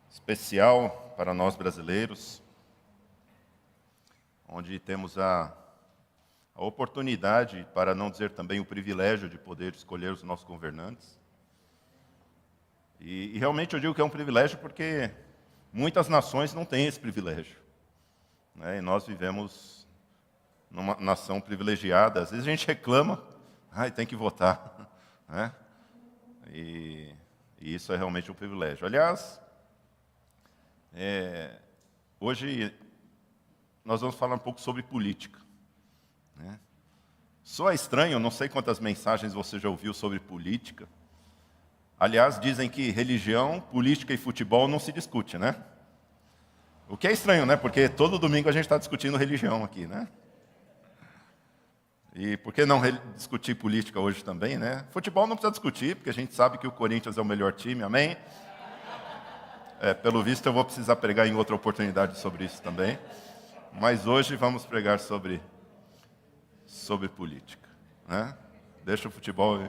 Especial para nós brasileiros, onde temos a oportunidade, para não dizer também o privilégio, de poder escolher os nossos governantes. E realmente eu digo que é um privilégio porque muitas nações não têm esse privilégio, né? E nós vivemos numa nação privilegiada. Às vezes a gente reclama, tem que votar, né? E isso é realmente um privilégio. Aliás, hoje nós vamos falar um pouco sobre política, né? Soa estranho, não sei quantas mensagens você já ouviu sobre política. Aliás, dizem que religião, política e futebol não se discute, né? O que é estranho, né? Porque todo domingo a gente está discutindo religião aqui, né? E por que não discutir política hoje também, né? Futebol não precisa discutir, porque a gente sabe que o Corinthians é o melhor time, amém? Pelo visto eu vou precisar pregar em outra oportunidade sobre isso também. Mas hoje vamos pregar sobre política, né? Deixa o futebol...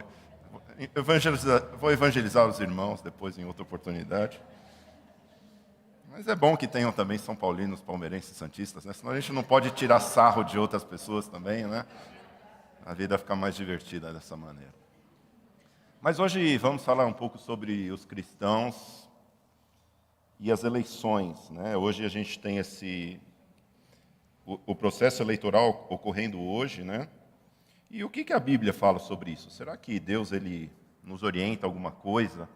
Vou evangelizar os irmãos depois em outra oportunidade. Mas é bom que tenham também São Paulinos, palmeirenses, santistas, né? Senão a gente não pode tirar sarro de outras pessoas também, né? A vida fica mais divertida dessa maneira. Mas hoje vamos falar um pouco sobre os cristãos e as eleições, né? Hoje a gente tem o processo eleitoral ocorrendo hoje, né? E o que a Bíblia fala sobre isso? Será que Deus ele nos orienta alguma coisa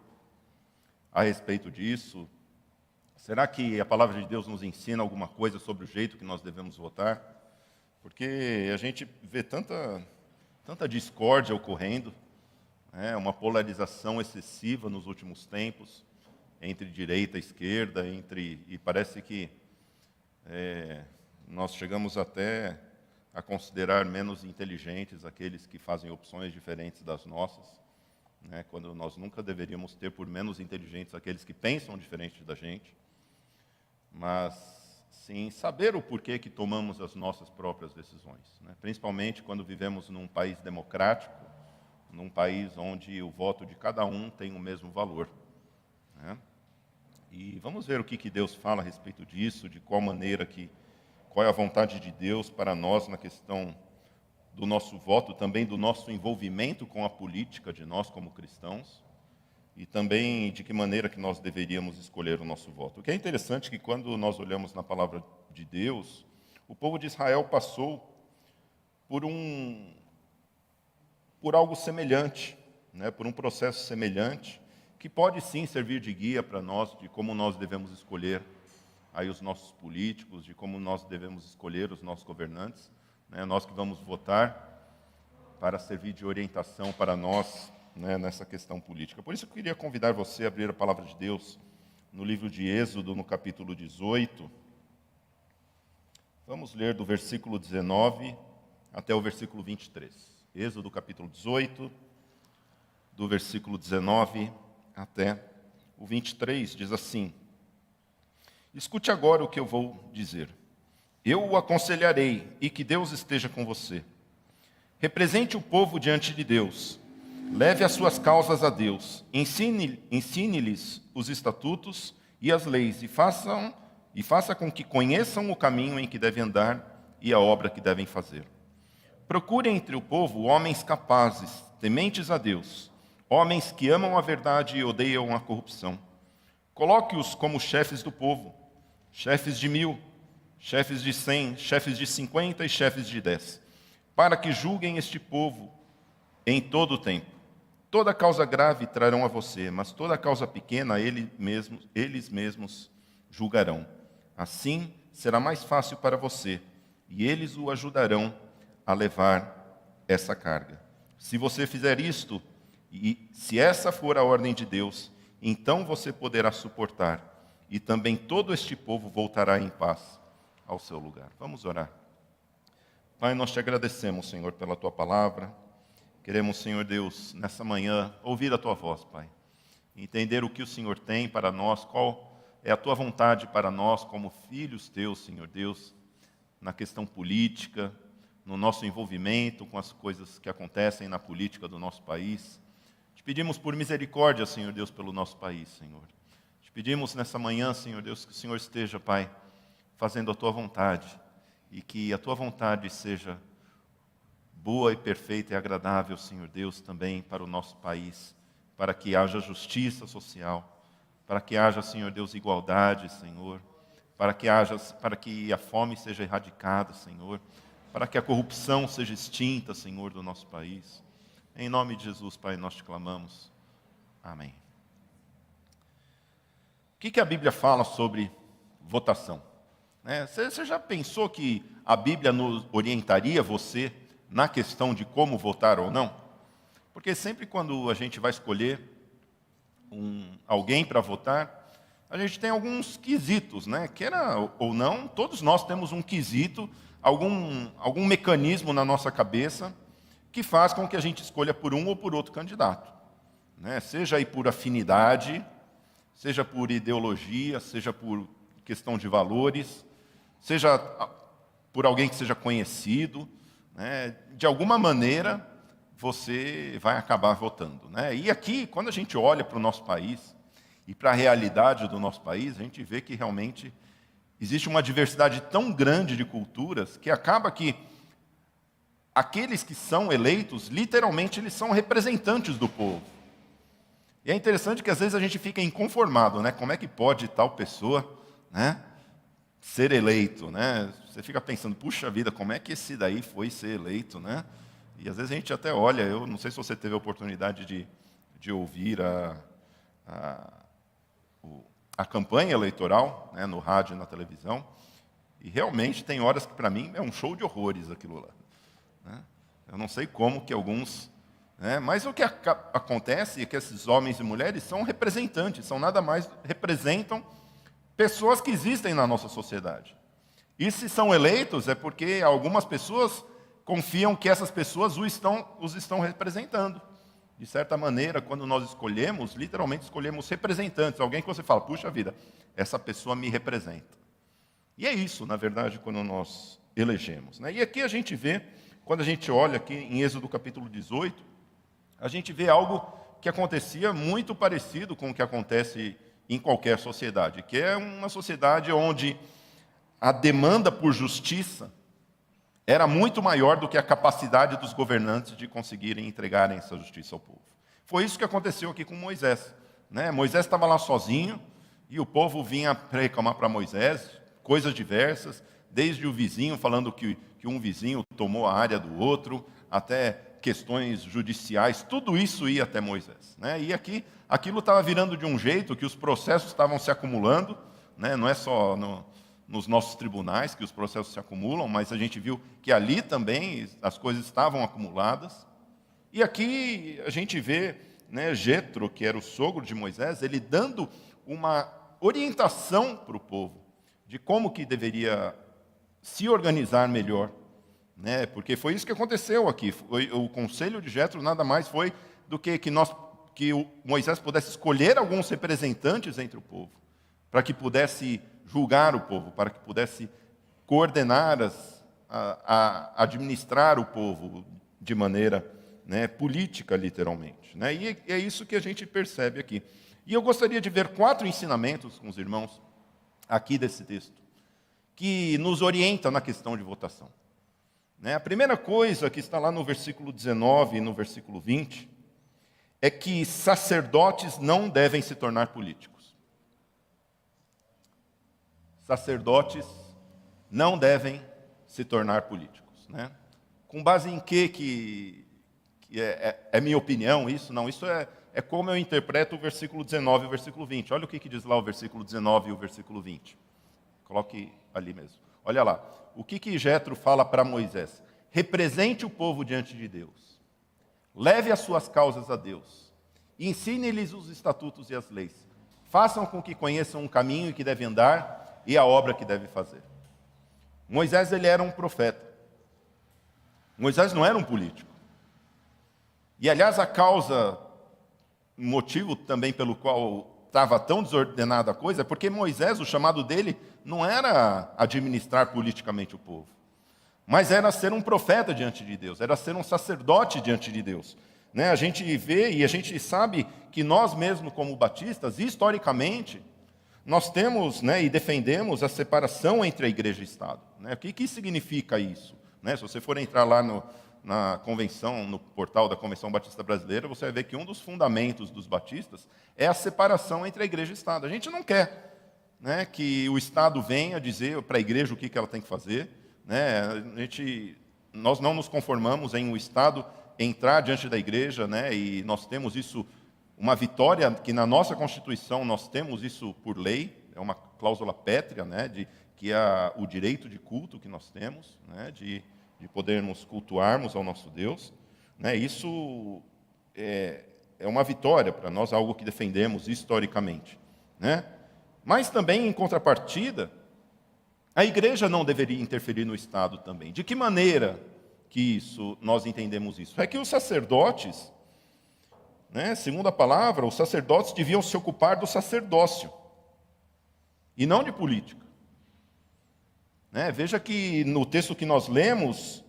a respeito disso? Será que a palavra de Deus nos ensina alguma coisa sobre o jeito que nós devemos votar? Porque a gente vê tanta discórdia ocorrendo, né? Uma polarização excessiva nos últimos tempos, entre direita e esquerda, e parece que nós chegamos até a considerar menos inteligentes aqueles que fazem opções diferentes das nossas, né? Quando nós nunca deveríamos ter por menos inteligentes aqueles que pensam diferente da gente, mas sim saber o porquê que tomamos as nossas próprias decisões, né? Principalmente quando vivemos num país democrático, num país onde o voto de cada um tem o mesmo valor, né? E vamos ver o que Deus fala a respeito disso, de qual maneira qual é a vontade de Deus para nós na questão do nosso voto, também do nosso envolvimento com a política de nós como cristãos, e também de que maneira que nós deveríamos escolher o nosso voto. O que é interessante é que quando nós olhamos na palavra de Deus, o povo de Israel passou por algo semelhante, né? Por um processo semelhante, que pode sim servir de guia para nós, de como nós devemos escolher aí os nossos políticos, de como nós devemos escolher os nossos governantes, né? Nós que vamos votar para servir de orientação para nós, né, nessa questão política. Por isso eu queria convidar você a abrir a palavra de Deus no livro de Êxodo, no capítulo 18. Vamos ler do versículo 19 até o versículo 23. Êxodo, capítulo 18, do versículo 19 até o 23, diz assim: Escute agora o que eu vou dizer. Eu o aconselharei, e que Deus esteja com você. Represente o povo diante de Deus. Leve as suas causas a Deus. Ensine-lhes os estatutos e as leis, e faça com que conheçam o caminho em que devem andar e a obra que devem fazer. Procure entre o povo homens capazes, tementes a Deus, homens que amam a verdade e odeiam a corrupção. Coloque-os como chefes do povo, chefes de 1000, chefes de 100, chefes de 50 e chefes de 10, para que julguem este povo em todo o tempo. Toda causa grave trarão a você, mas toda causa pequena eles mesmos julgarão. Assim será mais fácil para você, e eles o ajudarão a levar essa carga. Se você fizer isto, e se essa for a ordem de Deus, então você poderá suportar, e também todo este povo voltará em paz ao seu lugar. Vamos orar. Pai, nós te agradecemos, Senhor, pela tua palavra. Queremos, Senhor Deus, nessa manhã, ouvir a tua voz, Pai. Entender o que o Senhor tem para nós, qual é a tua vontade para nós como filhos teus, Senhor Deus, na questão política, no nosso envolvimento com as coisas que acontecem na política do nosso país. Te pedimos por misericórdia, Senhor Deus, pelo nosso país, Senhor. Te pedimos nessa manhã, Senhor Deus, que o Senhor esteja, Pai, fazendo a Tua vontade, e que a Tua vontade seja boa e perfeita e agradável, Senhor Deus, também para o nosso país, para que haja justiça social, para que haja, Senhor Deus, igualdade, Senhor, para que a fome seja erradicada, Senhor, para que a corrupção seja extinta, Senhor, do nosso país. Em nome de Jesus, Pai, nós te clamamos. Amém. O que a Bíblia fala sobre votação? Você já pensou que a Bíblia nos orientaria você na questão de como votar ou não? Porque sempre quando a gente vai escolher alguém para votar, a gente tem alguns quesitos, queira ou não, todos nós temos um quesito, algum mecanismo na nossa cabeça que faz com que a gente escolha por um ou por outro candidato. Seja aí por afinidade, seja por ideologia, seja por questão de valores, seja por alguém que seja conhecido, de alguma maneira você vai acabar votando. E aqui, quando a gente olha para o nosso país e para a realidade do nosso país, a gente vê que realmente existe uma diversidade tão grande de culturas que acaba que aqueles que são eleitos, literalmente, eles são representantes do povo. E é interessante que às vezes a gente fica inconformado, como é que pode tal pessoa, ser eleito, Você fica pensando, puxa vida, como é que esse daí foi ser eleito, E às vezes a gente até olha, eu não sei se você teve a oportunidade de ouvir a campanha eleitoral, no rádio e na televisão, e realmente tem horas que para mim é um show de horrores aquilo lá. Eu não sei como que alguns... mas o que acontece é que esses homens e mulheres são representantes, são nada mais, representam pessoas que existem na nossa sociedade. E se são eleitos é porque algumas pessoas confiam que essas pessoas os estão representando. De certa maneira, quando nós escolhemos, literalmente escolhemos representantes, alguém que você fala, puxa vida, essa pessoa me representa. E é isso, na verdade, quando nós elegemos. E aqui a gente vê, quando a gente olha aqui em Êxodo capítulo 18, a gente vê algo que acontecia muito parecido com o que acontece em qualquer sociedade, que é uma sociedade onde a demanda por justiça era muito maior do que a capacidade dos governantes de conseguirem entregarem essa justiça ao povo. Foi isso que aconteceu aqui com Moisés. Moisés estava lá sozinho e o povo vinha reclamar para Moisés coisas diversas, desde o vizinho falando que um vizinho tomou a área do outro, até questões judiciais, tudo isso ia até Moisés. E aqui, aquilo estava virando de um jeito que os processos estavam se acumulando, não é só nos nossos tribunais que os processos se acumulam, mas a gente viu que ali também as coisas estavam acumuladas. E aqui a gente vê Jetro, que era o sogro de Moisés, ele dando uma orientação para o povo de como que deveria se organizar melhor. Porque foi isso que aconteceu aqui. O conselho de Jetro nada mais foi do que Moisés pudesse escolher alguns representantes entre o povo, para que pudesse julgar o povo, para que pudesse coordenar, administrar o povo de maneira política, literalmente. E é isso que a gente percebe aqui. E eu gostaria de ver 4 ensinamentos com os irmãos aqui desse texto, que nos orienta na questão de votação. A primeira coisa que está lá no versículo 19 e no versículo 20 é que sacerdotes não devem se tornar políticos. Sacerdotes não devem se tornar políticos. Com base em que é minha opinião isso? Não, isso é como eu interpreto o versículo 19 e o versículo 20. Olha o que diz lá o versículo 19 e o versículo 20. Coloque ali mesmo. Olha lá. O que Jetro fala para Moisés? Represente o povo diante de Deus. Leve as suas causas a Deus. Ensine-lhes os estatutos e as leis. Façam com que conheçam o caminho que devem andar e a obra que deve fazer. Moisés, ele era um profeta. Moisés não era um político. E, aliás, o motivo também pelo qual estava tão desordenada a coisa é porque Moisés, o chamado dele, não era administrar politicamente o povo, mas era ser um profeta diante de Deus, era ser um sacerdote diante de Deus. né, a gente vê e a gente sabe que nós mesmos, como batistas, historicamente, nós temos, né, e defendemos a separação entre a igreja e o Estado. Né? O que significa isso? Né? Se você for entrar lá na convenção, no portal da Convenção Batista Brasileira, você vai ver que um dos fundamentos dos batistas é a separação entre a igreja e o Estado. A gente não quer, né, que o Estado venha dizer para a igreja o que ela tem que fazer. Né? Nós não nos conformamos em o Estado entrar diante da igreja, né, e nós temos isso, uma vitória que na nossa Constituição nós temos isso por lei, é uma cláusula pétrea, né, que é o direito de culto que nós temos, né, de podermos cultuarmos ao nosso Deus. Né, isso é uma vitória para nós, algo que defendemos historicamente. Né? Mas também, em contrapartida, a igreja não deveria interferir no Estado também. De que maneira que nós entendemos isso? É que os sacerdotes, né, segundo a palavra, os sacerdotes deviam se ocupar do sacerdócio e não de política. Né, veja que no texto que nós lemos,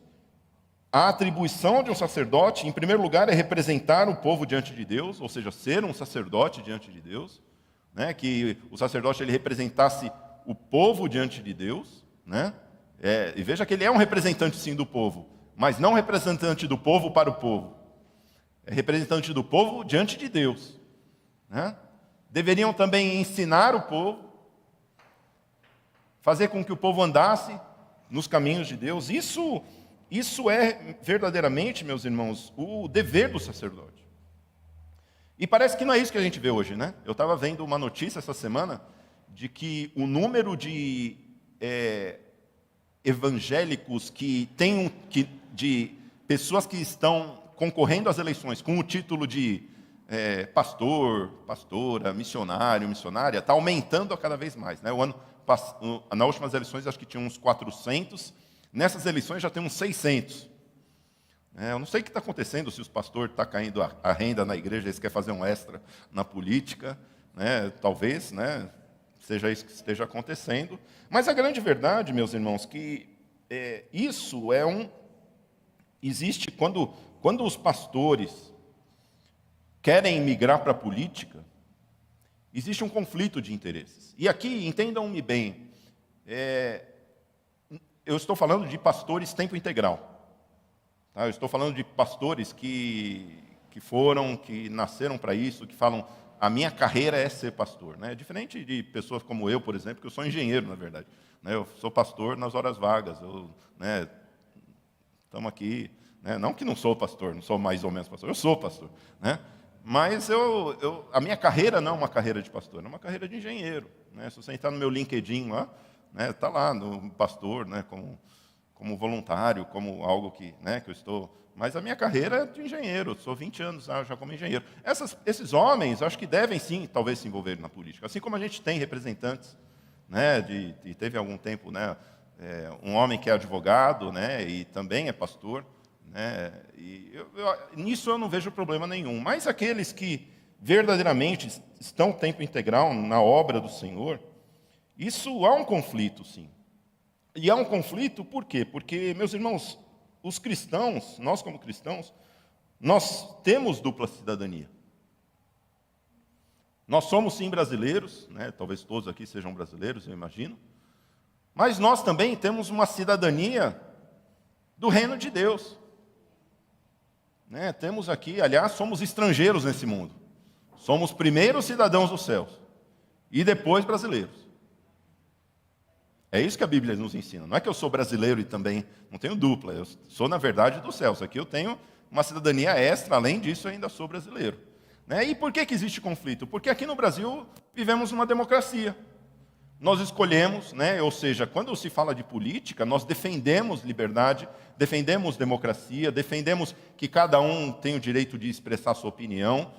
a atribuição de um sacerdote, em primeiro lugar, é representar o povo diante de Deus, ou seja, ser um sacerdote diante de Deus, né, que o sacerdote ele representasse o povo diante de Deus. Né, e veja que ele é um representante, sim, do povo, mas não representante do povo para o povo. É representante do povo diante de Deus. Né? Deveriam também ensinar o povo, fazer com que o povo andasse nos caminhos de Deus. Isso é verdadeiramente, meus irmãos, o dever do sacerdote. E parece que não é isso que a gente vê hoje, né? Eu estava vendo uma notícia essa semana de que o número de evangélicos de pessoas que estão concorrendo às eleições com o título de pastor, pastora, missionário, missionária, está aumentando a cada vez mais. Né? Nas últimas eleições, acho que tinha uns 400. Nessas eleições já tem uns 600. Eu não sei o que está acontecendo, se os pastores estão caindo a renda na igreja, eles querem fazer um extra na política. Né? Talvez, né, seja isso que esteja acontecendo. Mas a grande verdade, meus irmãos, que isso existe quando os pastores querem migrar para a política, existe um conflito de interesses. E aqui, entendam-me bem, eu estou falando de pastores tempo integral. Tá? Eu estou falando de pastores que nasceram para isso, que falam, a minha carreira é ser pastor. Né? Diferente de pessoas como eu, por exemplo, que eu sou engenheiro, na verdade. Né? Eu sou pastor nas horas vagas. Estamos aqui. Né? Não que não sou pastor, não sou mais ou menos pastor, eu sou pastor. Né? Mas a minha carreira não é uma carreira de pastor, é uma carreira de engenheiro. Né? Se você entrar no meu LinkedIn lá, está lá no pastor, né? como voluntário, como algo que eu estou... Mas a minha carreira é de engenheiro, sou 20 anos já como engenheiro. Esses homens, acho que devem sim, talvez, se envolver na política. Assim como a gente tem representantes, né, teve algum tempo, né, um homem que é advogado, né, e também é pastor. Né, nisso eu não vejo problema nenhum. Mas aqueles que verdadeiramente estão tempo integral na obra do Senhor, isso há um conflito, sim. E há um conflito por quê? Porque, meus irmãos, os cristãos, nós como cristãos, nós temos dupla cidadania. Nós somos sim brasileiros, né? Talvez todos aqui sejam brasileiros, eu imagino, mas nós também temos uma cidadania do reino de Deus. Né? Temos aqui, aliás, somos estrangeiros nesse mundo. Somos primeiro cidadãos dos céus e depois brasileiros. É isso que a Bíblia nos ensina. Não é que eu sou brasileiro e também não tenho dupla. Eu sou, na verdade, dos céus. Aqui eu tenho uma cidadania extra, além disso, eu ainda sou brasileiro. Né? E por que existe conflito? Porque aqui no Brasil vivemos uma democracia. Nós escolhemos, né? Ou seja, quando se fala de política, nós defendemos liberdade, defendemos democracia, defendemos que cada um tem o direito de expressar sua opinião,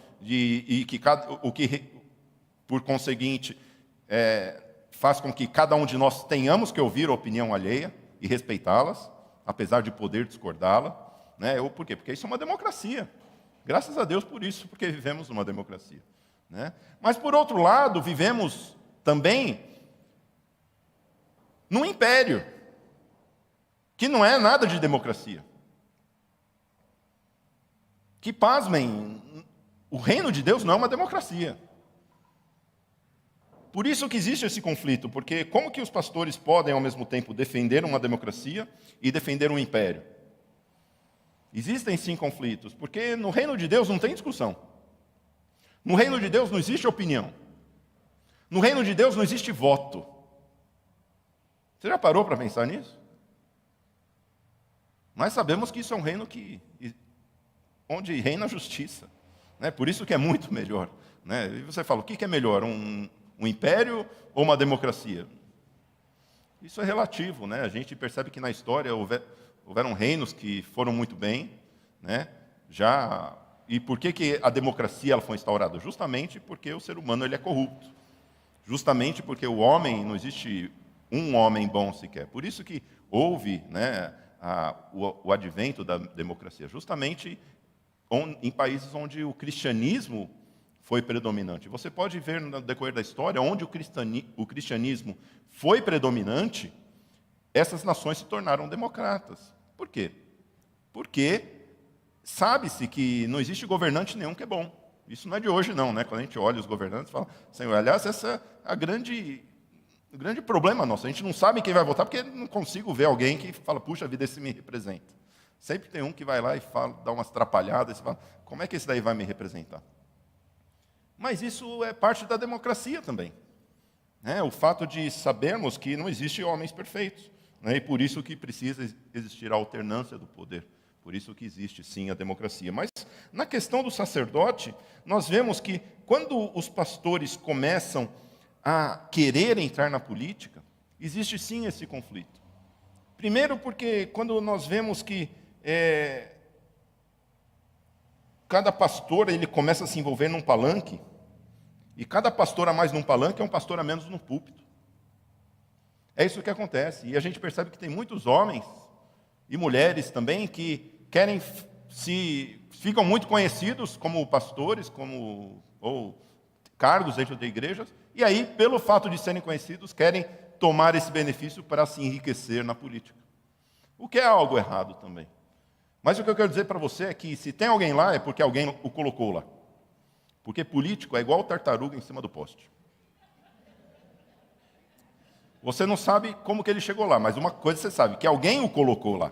por conseguinte, faz com que cada um de nós tenhamos que ouvir a opinião alheia e respeitá-las, apesar de poder discordá-la. Né? Por quê? Porque isso é uma democracia. Graças a Deus por isso, porque vivemos numa democracia. Né? Mas, por outro lado, vivemos também num império, que não é nada de democracia. que, pasmem, o reino de Deus não é uma democracia. Por isso que existe esse conflito, porque como que os pastores podem, ao mesmo tempo, defender uma democracia e defender um império? Existem, sim, conflitos, porque no reino de Deus não tem discussão. No reino de Deus não existe opinião. No reino de Deus não existe voto. Você já parou para pensar nisso? Nós sabemos que isso é um reino onde reina a justiça. Né? Por isso que é muito melhor. Né? E você fala, o que é melhor, um império ou uma democracia? Isso é relativo. Né? A gente percebe que na história houveram reinos que foram muito bem. Né? E por que a democracia ela foi instaurada? Justamente porque o ser humano ele é corrupto. Justamente porque o homem, não existe um homem bom sequer. Por isso que houve, né, o advento da democracia. Justamente em países onde o cristianismo foi predominante. Você pode ver no decorrer da história, onde o cristianismo foi predominante, essas nações se tornaram democratas. Por quê? Porque sabe-se que não existe governante nenhum que é bom. Isso não é de hoje, não, né? Quando a gente olha os governantes, fala, Senhor, aliás, essa é o grande problema nosso. A gente não sabe quem vai votar, porque não consigo ver alguém que fala, puxa vida, esse me representa. Sempre tem um que vai lá e dá umas atrapalhadas, e fala, como é que esse daí vai me representar? Mas isso é parte da democracia também. Né? O fato de sabermos que não existem homens perfeitos. Né? E por isso que precisa existir a alternância do poder. Por isso que existe, sim, a democracia. Mas, na questão do sacerdote, nós vemos que, quando os pastores começam a querer entrar na política, existe, sim, esse conflito. Primeiro porque, quando nós vemos que cada pastor ele começa a se envolver num palanque, e cada pastor a mais num palanque é um pastor a menos no púlpito. É isso que acontece. E a gente percebe que tem muitos homens e mulheres também que ficam muito conhecidos como pastores, ou cargos dentro de igrejas, e aí, pelo fato de serem conhecidos, querem tomar esse benefício para se enriquecer na política. O que é algo errado também. Mas o que eu quero dizer para você é que se tem alguém lá, é porque alguém o colocou lá. Porque político é igual tartaruga em cima do poste. Você não sabe como que ele chegou lá, mas uma coisa você sabe, que alguém o colocou lá.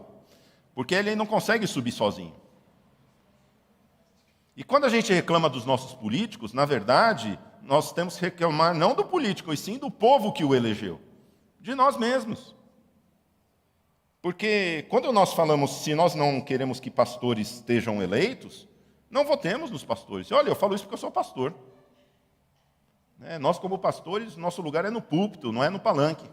Porque ele não consegue subir sozinho. E quando a gente reclama dos nossos políticos, na verdade, nós temos que reclamar não do político, e sim do povo que o elegeu. De nós mesmos. Porque quando nós falamos, se nós não queremos que pastores estejam eleitos, não votemos nos pastores. Olha, eu falo isso porque eu sou pastor. Nós, como pastores, nosso lugar é no púlpito, não é no palanque.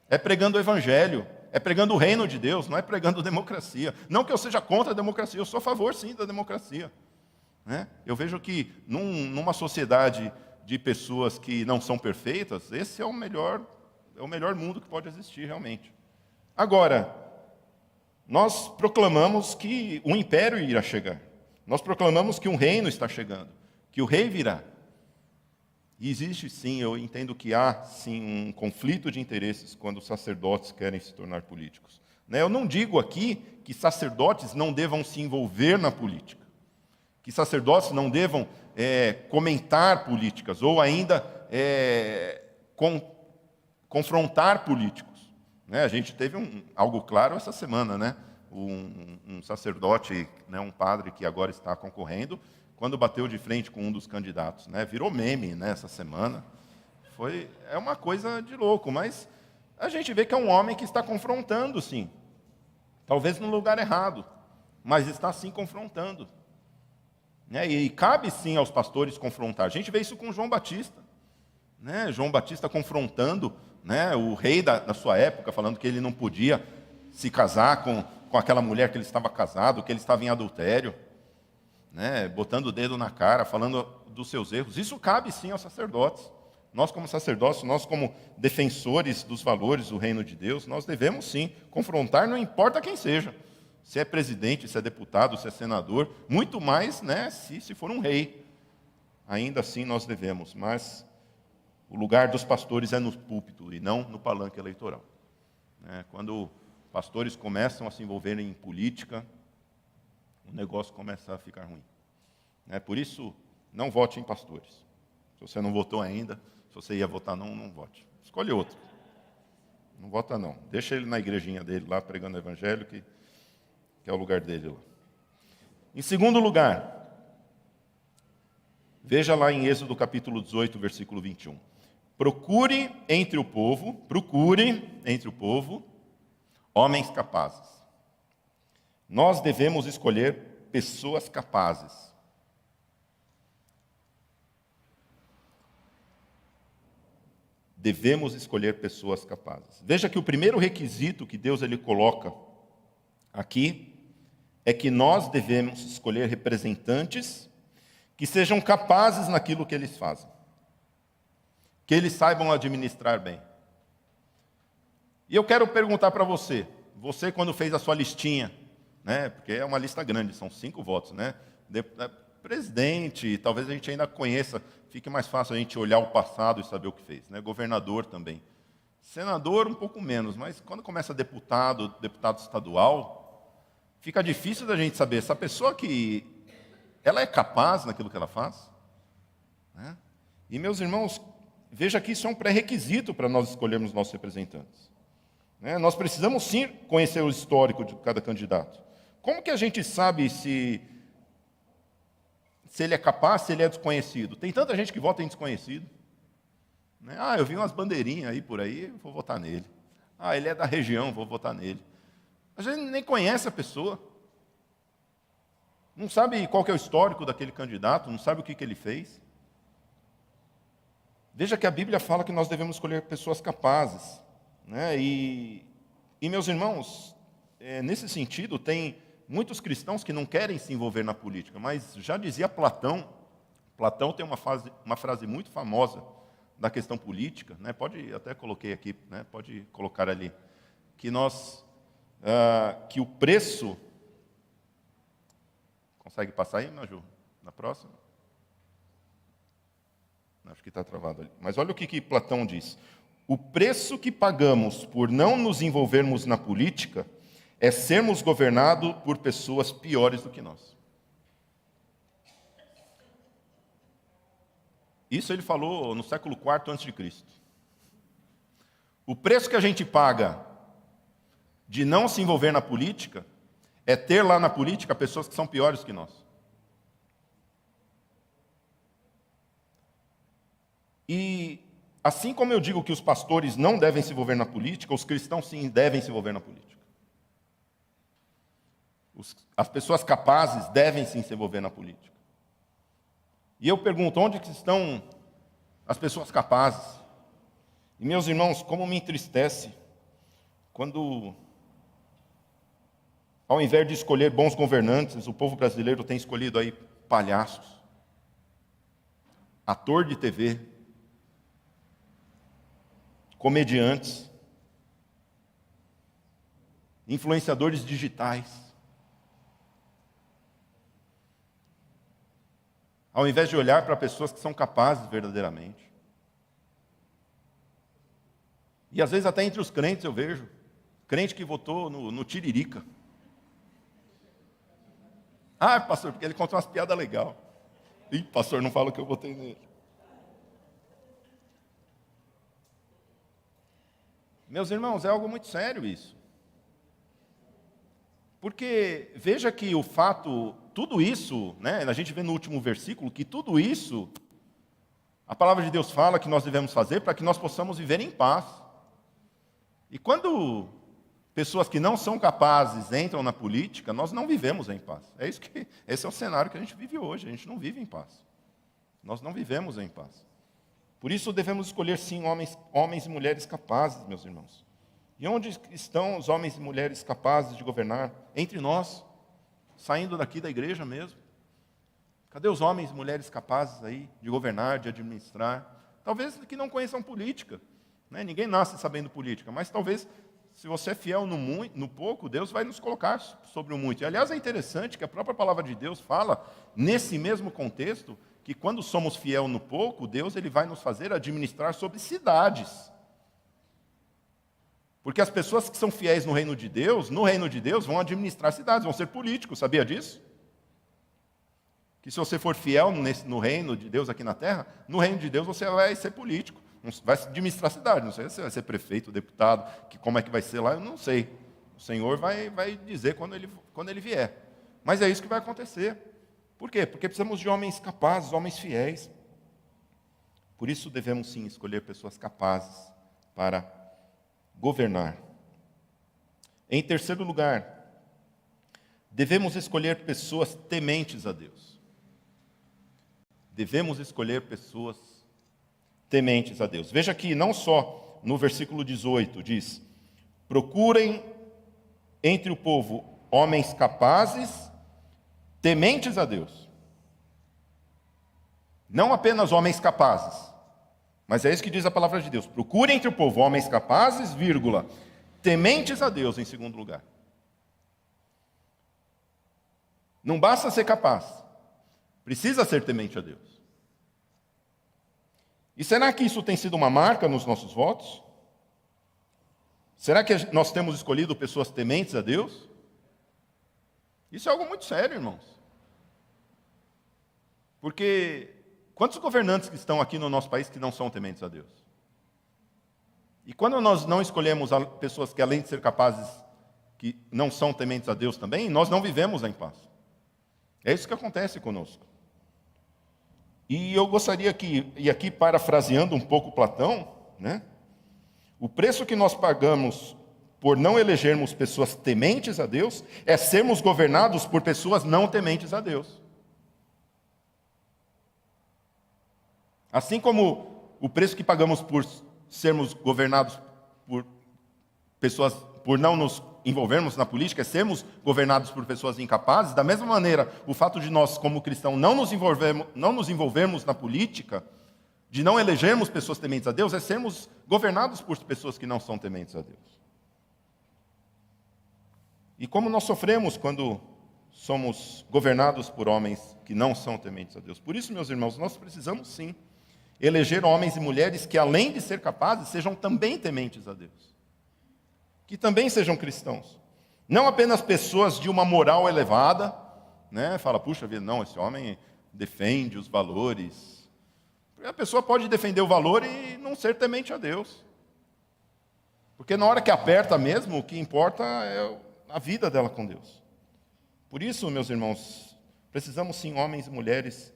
É pregando o evangelho, é pregando o reino de Deus, não é pregando democracia. Não que eu seja contra a democracia, eu sou a favor, sim, da democracia. Eu vejo que numa sociedade de pessoas que não são perfeitas, esse é o melhor mundo que pode existir, realmente. Agora, nós proclamamos que um império irá chegar. Nós proclamamos que um reino está chegando, que o rei virá. E existe, sim, eu entendo que há, sim, um conflito de interesses quando os sacerdotes querem se tornar políticos. Eu não digo aqui que sacerdotes não devam se envolver na política, que sacerdotes não devam comentar políticas, ou ainda confrontar políticos. A gente teve algo claro essa semana, um sacerdote, um padre que agora está concorrendo, quando bateu de frente com um dos candidatos. Virou meme essa semana. É uma coisa de louco, mas a gente vê que é um homem que está confrontando, sim. Talvez no lugar errado, mas está, sim, confrontando. E cabe, sim, aos pastores confrontar. A gente vê isso com João Batista. João Batista confrontando o rei da sua época, falando que ele não podia se casar com aquela mulher que ele estava casado, que ele estava em adultério. Botando o dedo na cara, falando dos seus erros. Isso cabe, sim, aos sacerdotes. Nós, como sacerdotes, nós, como defensores dos valores do reino de Deus, nós devemos, sim, confrontar, não importa quem seja. Se é presidente, se é deputado, se é senador, muito mais, se for um rei. Ainda assim nós devemos, mas o lugar dos pastores é no púlpito e não no palanque eleitoral. Quando pastores começam a se envolverem em política, o negócio começa a ficar ruim. Por isso, não vote em pastores. Se você não votou ainda, se você ia votar não vote. Escolhe outro. Não vota não. Deixa ele na igrejinha dele lá, pregando o evangelho, que é o lugar dele lá. Em segundo lugar, veja lá em Êxodo capítulo 18, versículo 21. Procure entre o povo homens capazes. Nós devemos escolher pessoas capazes. Devemos escolher pessoas capazes. Veja que o primeiro requisito que Deus ele coloca aqui é que nós devemos escolher representantes que sejam capazes naquilo que eles fazem. Que eles saibam administrar bem. E eu quero perguntar para você quando fez a sua listinha, porque é uma lista grande, são 5 votos, presidente, talvez a gente ainda conheça, fique mais fácil a gente olhar o passado e saber o que fez, governador também. Senador um pouco menos, mas quando começa deputado estadual, fica difícil da gente saber, essa pessoa que ela é capaz naquilo que ela faz? E meus irmãos, veja que isso é um pré-requisito para nós escolhermos nossos representantes. Nós precisamos sim conhecer o histórico de cada candidato. Como que a gente sabe se ele é capaz, se ele é desconhecido? Tem tanta gente que vota em desconhecido. Eu vi umas bandeirinhas aí por aí, vou votar nele. Ele é da região, vou votar nele. A gente nem conhece a pessoa. Não sabe qual que é o histórico daquele candidato, não sabe o que ele fez. Veja que a Bíblia fala que nós devemos escolher pessoas capazes. E meus irmãos, nesse sentido, tem muitos cristãos que não querem se envolver na política, mas já dizia Platão tem uma frase muito famosa da questão política, pode até coloquei aqui, pode colocar ali, que que o preço, consegue passar aí, Maju? Na próxima? Acho que está travado ali. Mas olha o que Platão diz. O preço que pagamos por não nos envolvermos na política é sermos governados por pessoas piores do que nós. Isso ele falou no século IV a.C. O preço que a gente paga de não se envolver na política é ter lá na política pessoas que são piores que nós. E assim como eu digo que os pastores não devem se envolver na política, os cristãos sim devem se envolver na política. As pessoas capazes devem sim se envolver na política. E eu pergunto, onde que estão as pessoas capazes? E meus irmãos, como me entristece quando, ao invés de escolher bons governantes, o povo brasileiro tem escolhido aí palhaços, ator de TV, comediantes, influenciadores digitais. Ao invés de olhar para pessoas que são capazes verdadeiramente. E às vezes até entre os crentes eu vejo, crente que votou no Tiririca. Pastor, porque ele contou umas piadas legais. Pastor, não fala que eu votei nele. Meus irmãos, é algo muito sério isso. Porque veja que o fato, tudo isso, a gente vê no último versículo, que tudo isso, a palavra de Deus fala que nós devemos fazer para que nós possamos viver em paz. E quando pessoas que não são capazes entram na política, nós não vivemos em paz. Esse é o cenário que a gente vive hoje, a gente não vive em paz. Nós não vivemos em paz. Por isso devemos escolher sim homens e mulheres capazes, meus irmãos. E onde estão os homens e mulheres capazes de governar? Entre nós, saindo daqui da igreja mesmo. Cadê os homens e mulheres capazes aí de governar, de administrar? Talvez que não conheçam política. Ninguém nasce sabendo política, mas talvez, se você é fiel no pouco, Deus vai nos colocar sobre o muito. E, aliás, é interessante que a própria palavra de Deus fala, nesse mesmo contexto, que quando somos fiel no pouco, Deus ele vai nos fazer administrar sobre cidades. Porque as pessoas que são fiéis no reino de Deus vão administrar cidades, vão ser políticos, sabia disso? Que se você for fiel no reino de Deus aqui na terra, no reino de Deus você vai ser político, vai administrar a cidade, não sei se vai ser prefeito, deputado, como é que vai ser lá, eu não sei. O Senhor vai dizer quando ele vier. Mas é isso que vai acontecer. Por quê? Porque precisamos de homens capazes, homens fiéis. Por isso devemos sim escolher pessoas capazes para governar. Em terceiro lugar, devemos escolher pessoas tementes a Deus. Devemos escolher pessoas tementes a Deus. Veja aqui, não só no versículo 18, diz: procurem entre o povo homens capazes, tementes a Deus. Não apenas homens capazes, mas é isso que diz a palavra de Deus. Procurem entre o povo homens capazes, vírgula, tementes a Deus em segundo lugar. Não basta ser capaz, precisa ser temente a Deus. E será que isso tem sido uma marca nos nossos votos? Será que nós temos escolhido pessoas tementes a Deus? Isso é algo muito sério, irmãos. Porque quantos governantes que estão aqui no nosso país que não são tementes a Deus? E quando nós não escolhemos pessoas que, além de ser capazes, que não são tementes a Deus também, nós não vivemos em paz. É isso que acontece conosco. E eu gostaria que, e aqui parafraseando um pouco Platão, né? O preço que nós pagamos por não elegermos pessoas tementes a Deus é sermos governados por pessoas não tementes a Deus. Assim como o preço que pagamos por sermos governados por pessoas, por não nos envolvermos na política, é sermos governados por pessoas incapazes, da mesma maneira, o fato de nós, como cristãos, não nos envolvermos na política, de não elegermos pessoas tementes a Deus, é sermos governados por pessoas que não são tementes a Deus. E como nós sofremos quando somos governados por homens que não são tementes a Deus. Por isso, meus irmãos, nós precisamos sim eleger homens e mulheres que, além de ser capazes, sejam também tementes a Deus. Que também sejam cristãos. Não apenas pessoas de uma moral elevada, né? Fala, puxa vida, não, esse homem defende os valores. A pessoa pode defender o valor e não ser temente a Deus. Porque na hora que aperta mesmo, o que importa é a vida dela com Deus. Por isso, meus irmãos, precisamos sim homens e mulheres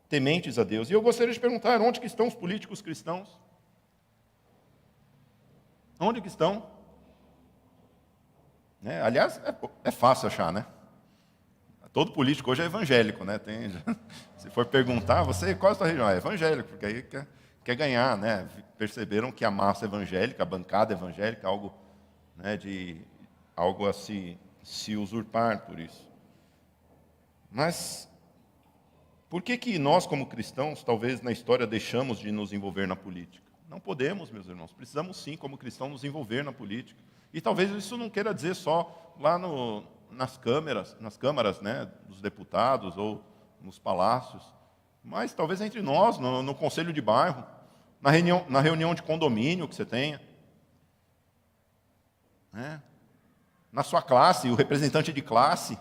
tementes a Deus. E eu gostaria de perguntar, onde que estão os políticos cristãos? Onde que estão? Aliás, é fácil achar, né? Todo político hoje é evangélico, né? Se for perguntar, você, qual é a sua região? É evangélico, porque aí quer ganhar, né? Perceberam que a massa evangélica, a bancada evangélica, algo, né, algo a se usurpar por isso. Mas por que nós, como cristãos, talvez na história deixamos de nos envolver na política? Não podemos, meus irmãos. Precisamos sim, como cristãos, nos envolver na política. E talvez isso não queira dizer só lá nas câmaras, né, dos deputados ou nos palácios, mas talvez entre nós, no conselho de bairro, na reunião de condomínio que você tenha, né, na sua classe, o representante de classe,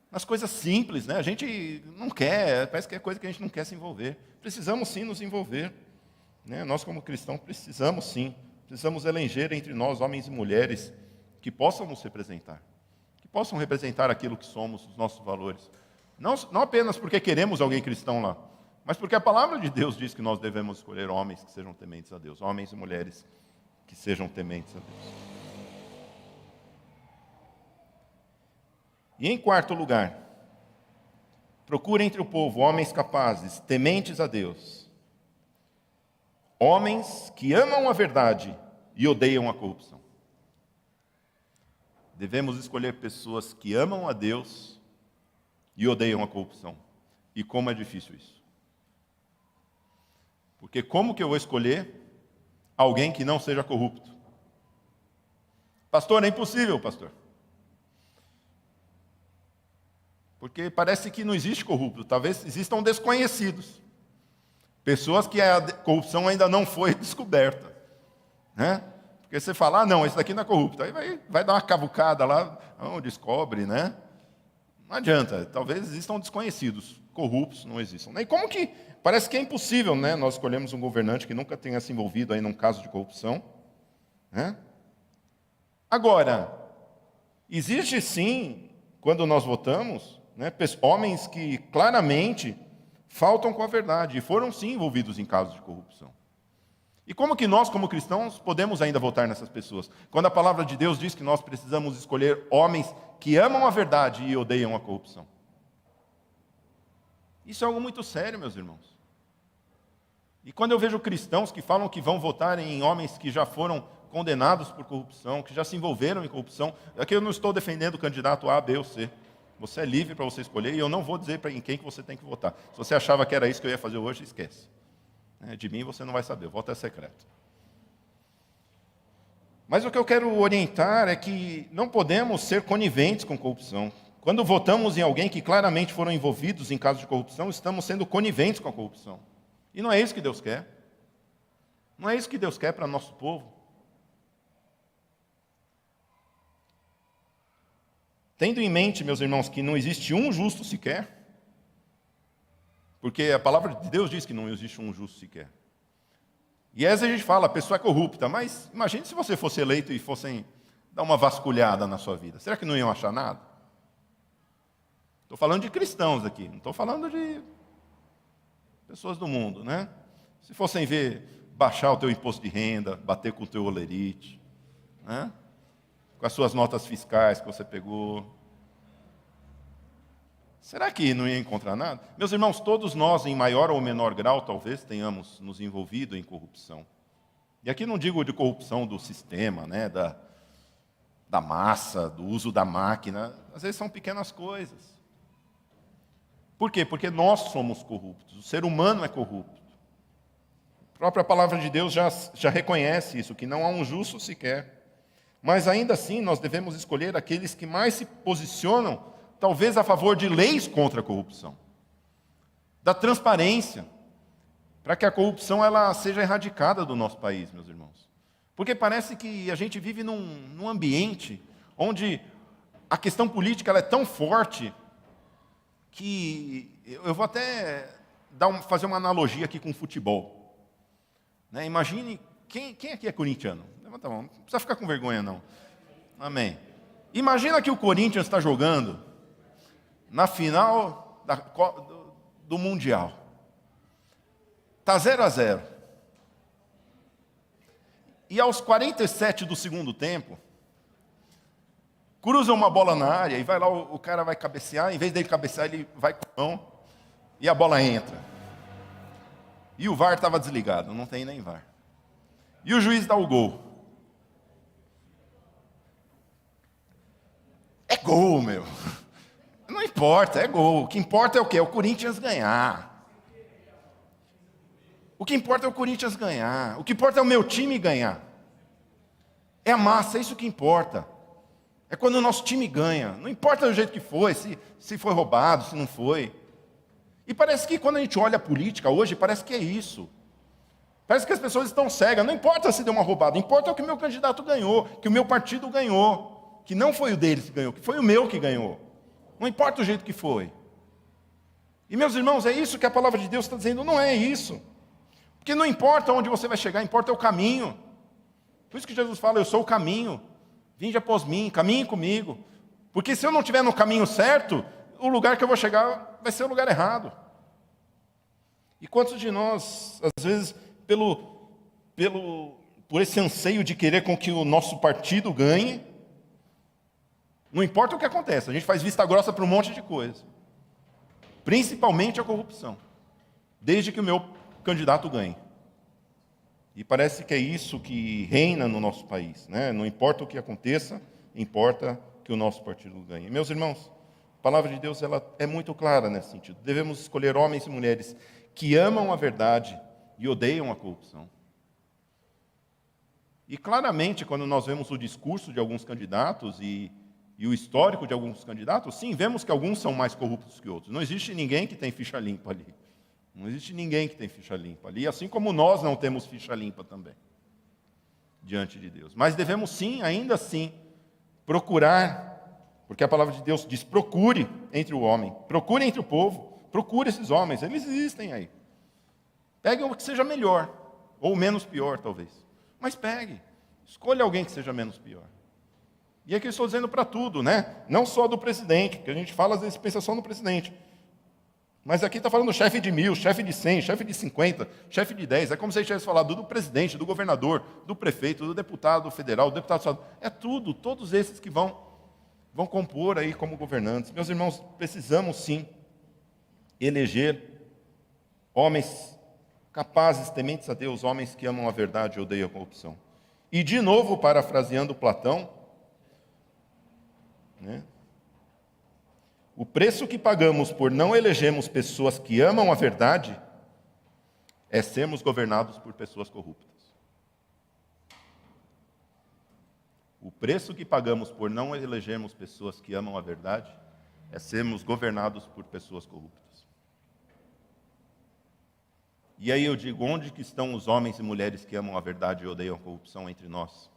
nas coisas simples, né? A gente não quer, parece que é coisa que a gente não quer se envolver. Precisamos sim nos envolver, né? Nós como cristãos precisamos eleger entre nós homens e mulheres que possam nos representar, que possam representar aquilo que somos, os nossos valores. Não apenas porque queremos alguém cristão lá, mas porque a palavra de Deus diz que nós devemos escolher homens que sejam tementes a Deus, homens e mulheres que sejam tementes a Deus. E em quarto lugar, procure entre o povo homens capazes, tementes a Deus, homens que amam a verdade e odeiam a corrupção. Devemos escolher pessoas que amam a Deus e odeiam a corrupção. E como é difícil isso. Porque como que eu vou escolher alguém que não seja corrupto? Pastor, é impossível, pastor. Porque parece que não existe corrupto, talvez existam desconhecidos. Pessoas que a corrupção ainda não foi descoberta. Né? Porque você fala, não, esse daqui não é corrupto. Aí vai dar uma cavucada lá, descobre, né? Não adianta, talvez existam desconhecidos, corruptos não existam. E como que, parece que é impossível, né? Nós escolhemos um governante que nunca tenha se envolvido aí num caso de corrupção, né? Agora, existe sim, quando nós votamos, né, homens que claramente faltam com a verdade e foram sim envolvidos em casos de corrupção. E como que nós, como cristãos, podemos ainda votar nessas pessoas? Quando a palavra de Deus diz que nós precisamos escolher homens que amam a verdade e odeiam a corrupção. Isso é algo muito sério, meus irmãos. E quando eu vejo cristãos que falam que vão votar em homens que já foram condenados por corrupção, que já se envolveram em corrupção, aqui eu não estou defendendo o candidato A, B ou C. Você é livre para você escolher e eu não vou dizer em quem que você tem que votar. Se você achava que era isso que eu ia fazer hoje, esquece. De mim você não vai saber, o voto é secreto. Mas o que eu quero orientar é que não podemos ser coniventes com corrupção. Quando votamos em alguém que claramente foram envolvidos em casos de corrupção, estamos sendo coniventes com a corrupção. E não é isso que Deus quer. Não é isso que Deus quer para nosso povo. Tendo em mente, meus irmãos, que não existe um justo sequer, porque a palavra de Deus diz que não existe um justo sequer. E às vezes a gente fala, a pessoa é corrupta, mas imagine se você fosse eleito e fossem dar uma vasculhada na sua vida. Será que não iam achar nada? Estou falando de cristãos aqui, não estou falando de pessoas do mundo, né? Se fossem ver, baixar o teu imposto de renda, bater com o teu olerite, né? Com as suas notas fiscais que você pegou. Será que não ia encontrar nada? Meus irmãos, todos nós, em maior ou menor grau, talvez tenhamos nos envolvido em corrupção. E aqui não digo de corrupção do sistema, né, da massa, do uso da máquina. Às vezes são pequenas coisas. Por quê? Porque nós somos corruptos. O ser humano é corrupto. A própria palavra de Deus já reconhece isso, que não há um justo sequer. Mas ainda assim, nós devemos escolher aqueles que mais se posicionam talvez a favor de leis contra a corrupção, da transparência, para que a corrupção ela seja erradicada do nosso país, meus irmãos. Porque parece que a gente vive num ambiente onde a questão política ela é tão forte que eu vou até fazer uma analogia aqui com o futebol. Né? Imagine, quem aqui é corintiano? Levanta a mão, não precisa ficar com vergonha não. Amém. Imagina que o Corinthians está jogando na final do Mundial. Está 0-0. E aos 47 do segundo tempo, cruza uma bola na área e vai lá, o cara vai cabecear, em vez dele cabecear, ele vai com a mão e a bola entra. E o VAR estava desligado, não tem nem VAR. E o juiz dá o gol. É gol, meu. Não importa, é gol. O que importa é o quê? É o Corinthians ganhar. O que importa é o Corinthians ganhar. O que importa é o meu time ganhar. É a massa, é isso que importa. É quando o nosso time ganha. Não importa do jeito que foi, se foi roubado, se não foi. E parece que quando a gente olha a política hoje, parece que é isso. Parece que as pessoas estão cegas. Não importa se deu uma roubada, importa o que o meu candidato ganhou, que o meu partido ganhou. Que não foi o deles que ganhou, que foi o meu que ganhou. Não importa o jeito que foi. E, meus irmãos, é isso que a palavra de Deus está dizendo. Não é isso. Porque não importa onde você vai chegar, importa o caminho. Por isso que Jesus fala, eu sou o caminho. Vinde após mim, caminhe comigo. Porque se eu não estiver no caminho certo, o lugar que eu vou chegar vai ser o lugar errado. E quantos de nós, às vezes, por esse anseio de querer com que o nosso partido ganhe, não importa o que acontece, a gente faz vista grossa para um monte de coisa. Principalmente a corrupção. Desde que o meu candidato ganhe. E parece que é isso que reina no nosso país. Né? Não importa o que aconteça, importa que o nosso partido ganhe. Meus irmãos, a palavra de Deus ela é muito clara nesse sentido. Devemos escolher homens e mulheres que amam a verdade e odeiam a corrupção. E claramente, quando nós vemos o discurso de alguns candidatos e o histórico de alguns candidatos, sim, vemos que alguns são mais corruptos que outros. Não existe ninguém que tem ficha limpa ali. Não existe ninguém que tem ficha limpa ali, assim como nós não temos ficha limpa também, diante de Deus. Mas devemos sim, ainda assim, procurar Porque a palavra de Deus diz: procure entre o homem, procure entre o povo, procure esses homens, eles existem aí. Pegue o que seja melhor, ou menos pior, talvez. Mas pegue, escolha alguém que seja menos pior. E aqui eu estou dizendo para tudo, né? Não só do presidente, porque a gente fala, às vezes, pensa só no presidente. Mas aqui está falando chefe de 1000, chefe de 100, chefe de 50, chefe de 10. É como se a gente tivesse falado do presidente, do governador, do prefeito, do deputado federal, do deputado estadual. É tudo, todos esses que vão compor aí como governantes. Meus irmãos, precisamos sim eleger homens capazes, tementes a Deus, homens que amam a verdade e odeiam a corrupção. E de novo, parafraseando Platão, né? O preço que pagamos por não elegermos pessoas que amam a verdade é sermos governados por pessoas corruptas. O preço que pagamos por não elegermos pessoas que amam a verdade é sermos governados por pessoas corruptas. E aí eu digo, onde que estão os homens e mulheres que amam a verdade e odeiam a corrupção entre nós?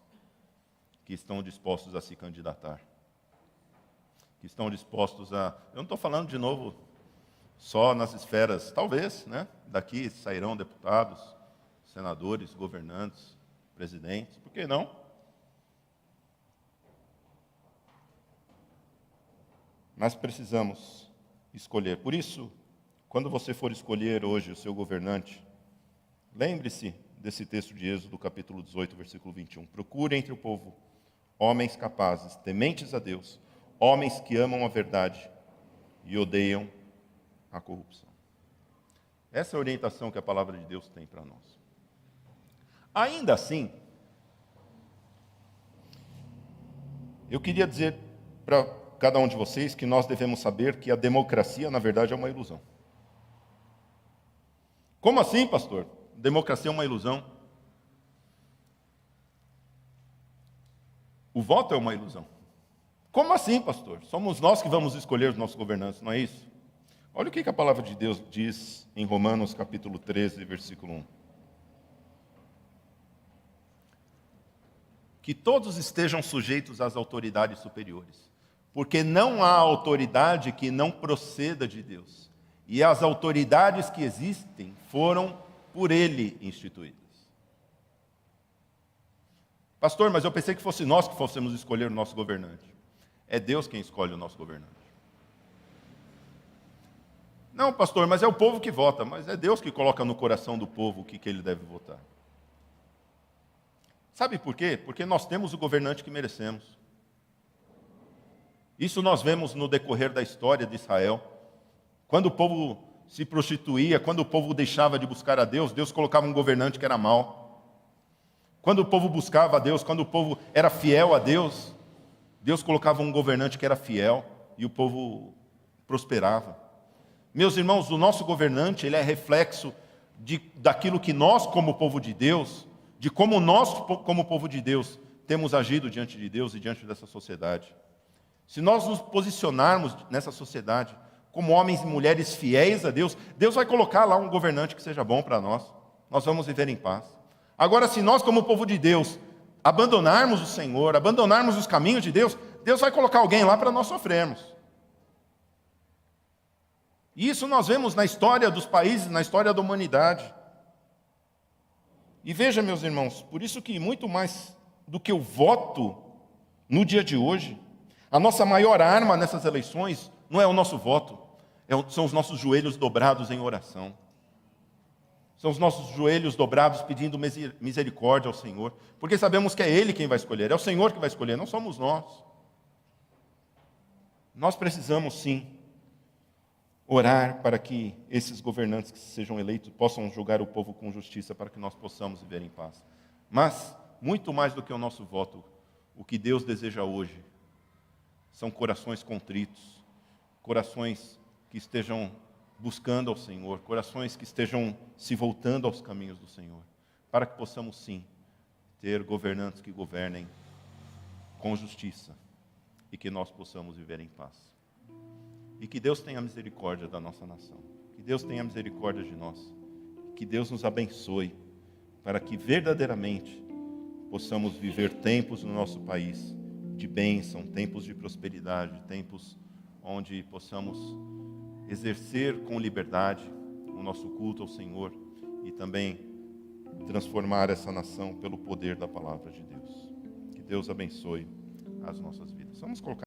Que estão dispostos a se candidatar. Que estão dispostos a... Eu não estou falando de novo só nas esferas, talvez, né? Daqui sairão deputados, senadores, governantes, presidentes, por que não? Mas precisamos escolher. Por isso, quando você for escolher hoje o seu governante, lembre-se desse texto de Êxodo, capítulo 18, versículo 21. Procure entre o povo homens capazes, tementes a Deus, homens que amam a verdade e odeiam a corrupção. Essa é a orientação que a palavra de Deus tem para nós. Ainda assim, eu queria dizer para cada um de vocês que nós devemos saber que a democracia, na verdade, é uma ilusão. Como assim, pastor? Democracia é uma ilusão? O voto é uma ilusão. Como assim, pastor? Somos nós que vamos escolher os nossos governantes, não é isso? Olha o que a palavra de Deus diz em Romanos capítulo 13, versículo 1. Que todos estejam sujeitos às autoridades superiores, porque não há autoridade que não proceda de Deus, e as autoridades que existem foram por Ele instituídas. Pastor, mas eu pensei que fosse nós que fôssemos escolher o nosso governante. É Deus quem escolhe o nosso governante. Não, pastor, mas é o povo que vota, mas é Deus que coloca no coração do povo o que ele deve votar. Sabe por quê? Porque nós temos o governante que merecemos. Isso nós vemos no decorrer da história de Israel. Quando o povo se prostituía, quando o povo deixava de buscar a Deus, Deus colocava um governante que era mau. Quando o povo buscava a Deus, quando o povo era fiel a Deus, Deus colocava um governante que era fiel e o povo prosperava. Meus irmãos, o nosso governante, ele é reflexo daquilo que nós, como povo de Deus, de como nós, como povo de Deus, temos agido diante de Deus e diante dessa sociedade. Se nós nos posicionarmos nessa sociedade como homens e mulheres fiéis a Deus, Deus vai colocar lá um governante que seja bom para nós. Nós vamos viver em paz. Agora, se nós, como povo de Deus, abandonarmos o Senhor, abandonarmos os caminhos de Deus, Deus vai colocar alguém lá para nós sofrermos. E isso nós vemos na história dos países, na história da humanidade. E veja, meus irmãos, por isso que muito mais do que o voto no dia de hoje, a nossa maior arma nessas eleições não é o nosso voto, são os nossos joelhos dobrados em oração. São os nossos joelhos dobrados pedindo misericórdia ao Senhor, porque sabemos que é Ele quem vai escolher, é o Senhor que vai escolher, não somos nós. Nós precisamos sim orar para que esses governantes que sejam eleitos possam julgar o povo com justiça, para que nós possamos viver em paz. Mas, muito mais do que o nosso voto, o que Deus deseja hoje são corações contritos, corações que estejam buscando ao Senhor, corações que estejam se voltando aos caminhos do Senhor, para que possamos sim ter governantes que governem com justiça e que nós possamos viver em paz. E que Deus tenha misericórdia da nossa nação, que Deus tenha misericórdia de nós, que Deus nos abençoe, para que verdadeiramente possamos viver tempos no nosso país de bênção, tempos de prosperidade, tempos onde possamos exercer com liberdade o nosso culto ao Senhor e também transformar essa nação pelo poder da palavra de Deus. Que Deus abençoe as nossas vidas. Vamos colocar